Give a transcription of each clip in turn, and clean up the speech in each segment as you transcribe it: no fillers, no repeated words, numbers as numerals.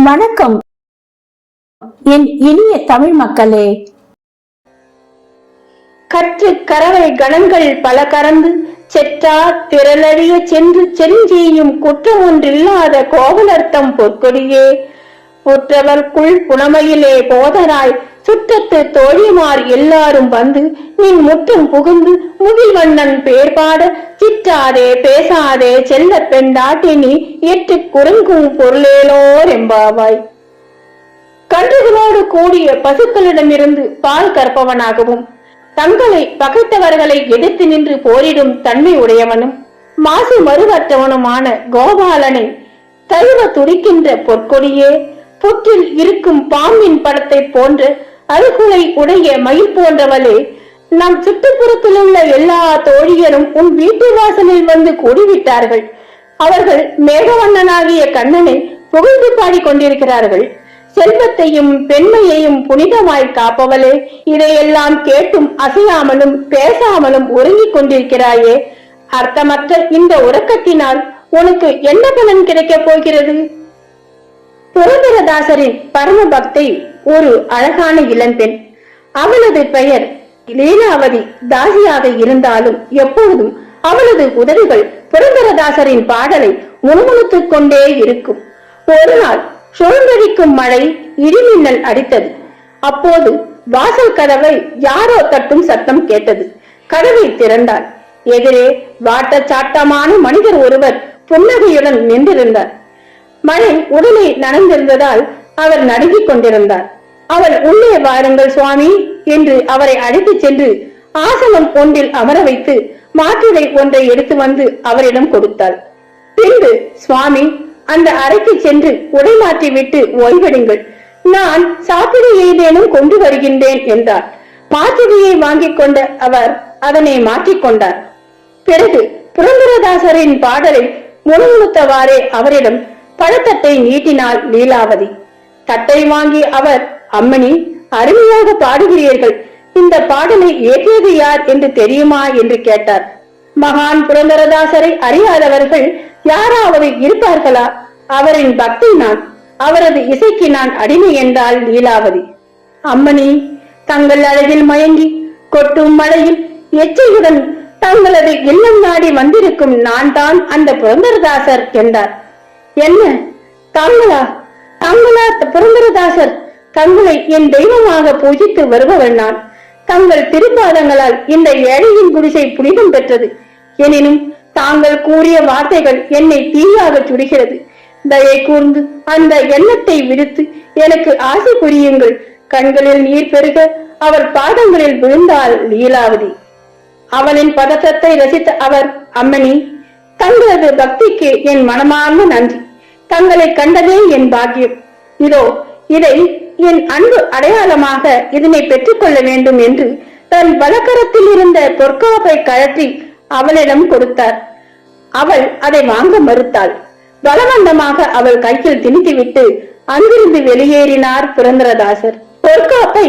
வணக்கம் என் இனிய தமிழ் மக்களே. கற்று கரவை கணங்கள் பல கறந்து செற்றார் திரளறிய சென்று செஞ்செய்யும் குற்றம் ஒன்றில்லாத கோவலர்த்தம் பொற்கொடியே, புற்றவர்க்குள் புனமையிலே போதராய் சுற்றத்து தோழிமார் எல்லாரும் வந்து நின் முற்றும் புகுந்து முகில்வண்ணன் பேர் பாட சிற்றாதே பேசாதே செல்ல பெண்டாட்டினி எட்டு குறுங்கும் பொருளேலோர் எம்பாவாய். கன்றுகளோடு கூடிய பசுக்களிடமிருந்து பால் கற்பவனாகவும் தங்களை பகைத்தவர்களை எதிர்த்து நின்று போரிடும் தன்மை உடையவனும் மாசு மறுவற்றவனுமான கோபாலனை தழுவ துடிக்கின்ற பொற்கொடியே, புற்றில் இருக்கும் பாம்பின் படத்தை போன்ற அருகுலை உடைய மயில் போன்றவளே, நம் சுற்றுப்புறத்தில் உள்ள எல்லா தோழியரும் உன் வீட்டு வாசலில் வந்து கூடிவிட்டார்கள். அவர்கள் மேகவண்ணனாகிய கண்ணனை புகழ்ந்து பாடிக் கொண்டிருக்கிறார்கள். செல்வத்தையும் பெண்மையையும் புனிதமாய் காப்பவளே, இதையெல்லாம் கேட்டும் அசையாமலும் பேசாமலும் உறங்கிக் கொண்டிருக்கிறாயே, அர்த்தமற்ற இந்த உறக்கத்தினால் உனக்கு என்ன பலன் கிடைக்கப் போகிறது? புரந்தரதாசரின் பரம பக்தை ஒரு அழகான இளம்பெண். அவளது பெயர் லீலாவதி. தாசியாக இருந்தாலும் எப்பொழுதும் அவளது உதடுகள் புரந்தரதாசரின் பாடலை முணுமுணுத்துக் கொண்டே இருக்கும். ஒரு நாள் சுழன்றடிக்கும் மழை இடிமின்னல் அடித்தது. அப்போது வாசல் கதவை யாரோ தட்டும் சத்தம் கேட்டது. கதவை திறந்தாள். எதிரே வாட்ட சாட்டமான மனிதர் ஒருவர் புன்னகையுடன் நின்றிருந்தார். மழை உடலை நனைந்திருந்ததால் அவர் நடுங்கிக் கொண்டிருந்தார். அவள் உள்ளே வாருங்கள் சுவாமி என்று அவரை அழைத்துச் சென்று ஆசனம் ஒன்றில் அமர வைத்து மாற்றுடை ஒன்றை எடுத்து வந்து அவரிடம் கொடுத்தாள். பின்பு, சுவாமி, அந்த அறைக்கு சென்று உடை மாற்றி விட்டு ஓய்வெடுங்கள், நான் சாப்பிட ஏதேனும் கொண்டு வருகின்றேன் என்றார். மாற்றுடையை வாங்கிக் கொண்ட அவர் அதனை மாற்றிக்கொண்டார். பிறகு புரந்தரதாசரின் பாடலை முணுமுணுத்தவாறே அவரிடம் பழத்தட்டை நீட்டினாள் லீலாவதி. தட்டை வாங்கி அவர், அம்மணி, அருமையாக பாடுகிறீர்கள், இந்த பாடலை இயற்றியது யார் என்று தெரியுமா என்று கேட்டார். மகான் புரந்தரதாசரை அறியாதவர்கள் யாராவது இருப்பார்களா? அவரின் பக்தி நான், அவரது இசைக்கு நான் அடிமை என்றாள் லீலாவதி. அம்மணி, தங்கள் அழகில் மயங்கி கொட்டும் மழையில் எச்சையுடன் தங்களது இல்லம் நாடி வந்திருக்கும் நான் தான் அந்த புரந்தரதாசர் என்றார். என்ன, தாங்களா? தாங்களா புரந்தரதாசர்? தங்களை என் தெய்வமாக பூஜித்து வருபவள் நான். தங்கள் திருப்பாதங்களால் இந்த ஏழையின் குடிசை புனிதம் பெற்றது. எனினும் தாங்கள் கூறிய வார்த்தைகள் என்னை தீயாக சுடுகிறது. தயை கூர்ந்து அந்த எண்ணத்தை விடுத்து எனக்கு ஆசை புரியுங்கள். கண்களில் நீர் பெருக அவர் பாதங்களில் விழுந்தாள் லீலாவதி. அவளின் பதற்றத்தை ரசித்த அவர், அம்மணி, தங்களது பக்திக்கு என் மனமார்ந்த நன்றி. தங்களை கண்டதே என் பாக்கியம். இதோ இதை என் அன்பு அடையாளமாக இதனை பெற்றுக்கொள்ள வேண்டும் என்று தன் வலக்கரத்தில் இருந்த பொற்காப்பை கழற்றி அவளிடம் கொடுத்தார். அவள் அதை வாங்க மறுத்தாள். பலவந்தமாக அவள் கையில் திணித்துவிட்டு அங்கிருந்து வெளியேறினார் புரந்தரதாசர். பொற்காப்பை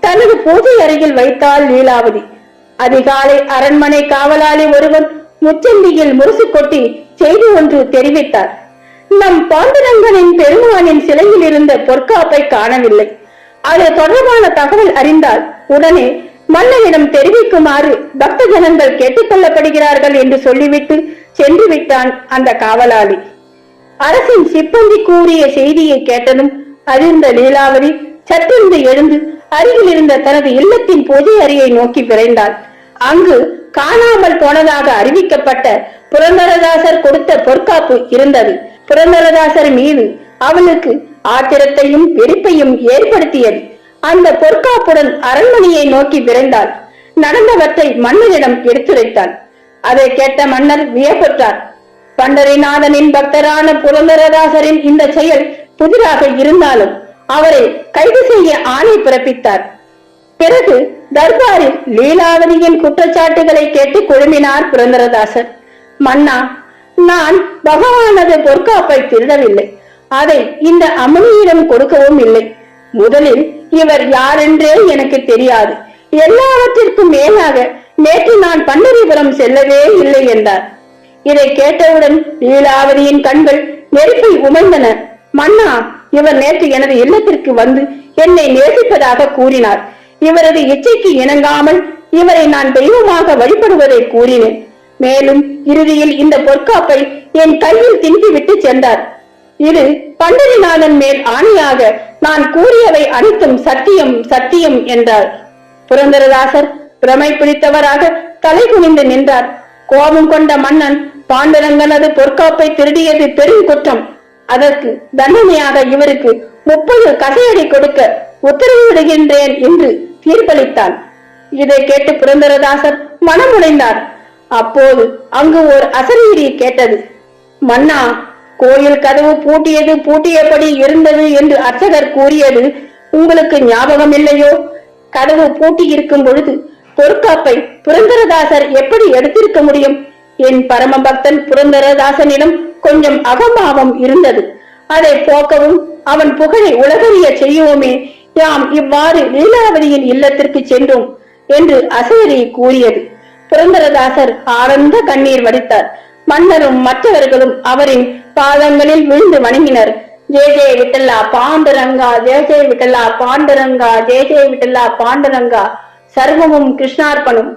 தனது பூஜை அறையில் வைத்தாள் லீலாவதி. அதிகாலை அரண்மனை காவலாளி ஒருவன் முச்சந்தியில் முரசு கொட்டி செய்தி ஒன்று தெரிவித்தார். நம் பாண்டுரங்கனின் பெருமானின் சிலையில் இருந்த பொற்காப்பை காணவில்லை. அது தொடர்பான தகவல் அறிந்தால் உடனே மன்னனிடம் தெரிவிக்குமாறு பக்த ஜனங்கள் கேட்டுக்கொள்ளப்படுகிறார்கள் என்று சொல்லிவிட்டு சென்று விட்டான் அந்த காவலாளி. அரசின் சிப்பந்தி கூறிய செய்தியை கேட்டதும் அறிந்த லீலாவதி சற்றென்று எழுந்து அருகில் இருந்த தனது இல்லத்தின் பூஜை அறையை நோக்கி விரைந்தாள். அங்கு காணாமல் போனதாக அறிவிக்கப்பட்ட புரந்தரதாசர் கொடுத்த பொற்காப்பு இருந்தது. புரந்தரதாசர் மீது அவளுக்கு ஆத்திரத்தையும் வெறுப்பையும் ஏற்படுத்தியது. அந்த பொற்காப்புடன் அரண்மனையை நோக்கி விரைந்தாள். நடந்தவற்றை மன்னரிடம் எடுத்துரைத்தாள். அதை கேட்ட மன்னர் வியப்புற்றார். பண்டரிநாதனின் பக்தரான புரந்தரதாசரின் இந்த செயல் புதிராக இருந்தாலும் அவரை கைது செய்ய ஆணை பிறப்பித்தார். பிறகு தர்பாரில் லீலாவதியின் குற்றச்சாட்டுகளை கேட்டு குழுமினார் புரந்தரதாசர். மன்னா, நான் பகவானது பொற்காப்பை திருடவில்லை. அதை இந்த அம்மனியிடம் கொடுக்கவும் இல்லை. முதலில் இவர் யாரென்றே எனக்கு தெரியாது. எல்லாவற்றிற்கும் மேலாக நேற்று நான் பண்டரிபுரம் செல்லவே இல்லை என்றார். இதை கேட்டவுடன் லீலாவதியின் கண்கள் நெருப்பை உமிழ்ந்தன. மன்னா, இவர் நேற்று எனது இல்லத்திற்கு வந்து என்னை நேசிப்பதாக கூறினார். இவரது இச்சைக்கு இணங்காமல் இவரை நான் தெய்வமாக வழிபடுவதை கூறினேன். மேலும் இறுதியில் இந்த பொற்காப்பை என் கையில் திணித்துவிட்டு சென்றார். இது பண்டரிநாதன் மேல் ஆணையாக நான் கூறியவை அனைத்தும் சத்தியம் சத்தியம் என்றார். புரந்தரதாசர் பிரமை பிடித்தவராக தலை குனிந்து நின்றார். கோபம் கொண்ட மன்னன் பாண்டுரங்கனது பொற்காப்பை திருடியது பெரும் குற்றம். அதற்கு தண்டனையாக இவருக்கு 30 கசையடி கொடுக்க உத்தரவிடுகின்றேன் என்று தீர்ப்பளித்தான். இதை கேட்டு புரந்தரதாசர் மனமுடைந்தார். அப்போது அங்கு ஓர் அசரீரி கேட்டது. மன்னா, கோயில் கதவு பூட்டியபடி இருந்தது என்று அர்ச்சகர் கூறியது உங்களுக்கு ஞாபகம் இல்லையோ? கதவு பூட்டி இருக்கும் பொழுது பொற்காப்பை புரந்தரதாசர் எப்படி எடுத்திருக்க முடியும்? என் பரம பக்தன் புரந்தரதாசனிடம் கொஞ்சம் அகம்பாவம் இருந்தது. அதை போக்கவும் அவன் புகழை உலகறிய செய்யவுமே யாம் இவ்வாறு லீலாவதியின் இல்லத்திற்கு சென்றோம் என்று அசரீரி கூறியது. புரந்தரதாசர் ஆனந்த கண்ணீர் வடித்தார். மன்னரும் மற்றவர்களும் அவரின் பாதங்களில் விழுந்து வணங்கினர். ஜெய ஜெய விட்டல்லா பாண்டுரங்கா, ஜெய ஜெய விட்டல்லா பாண்டுரங்கா, ஜெய ஜெய விட்டல்லா பாண்டுரங்கா, சர்வமும் கிருஷ்ணார்ப்பணம்.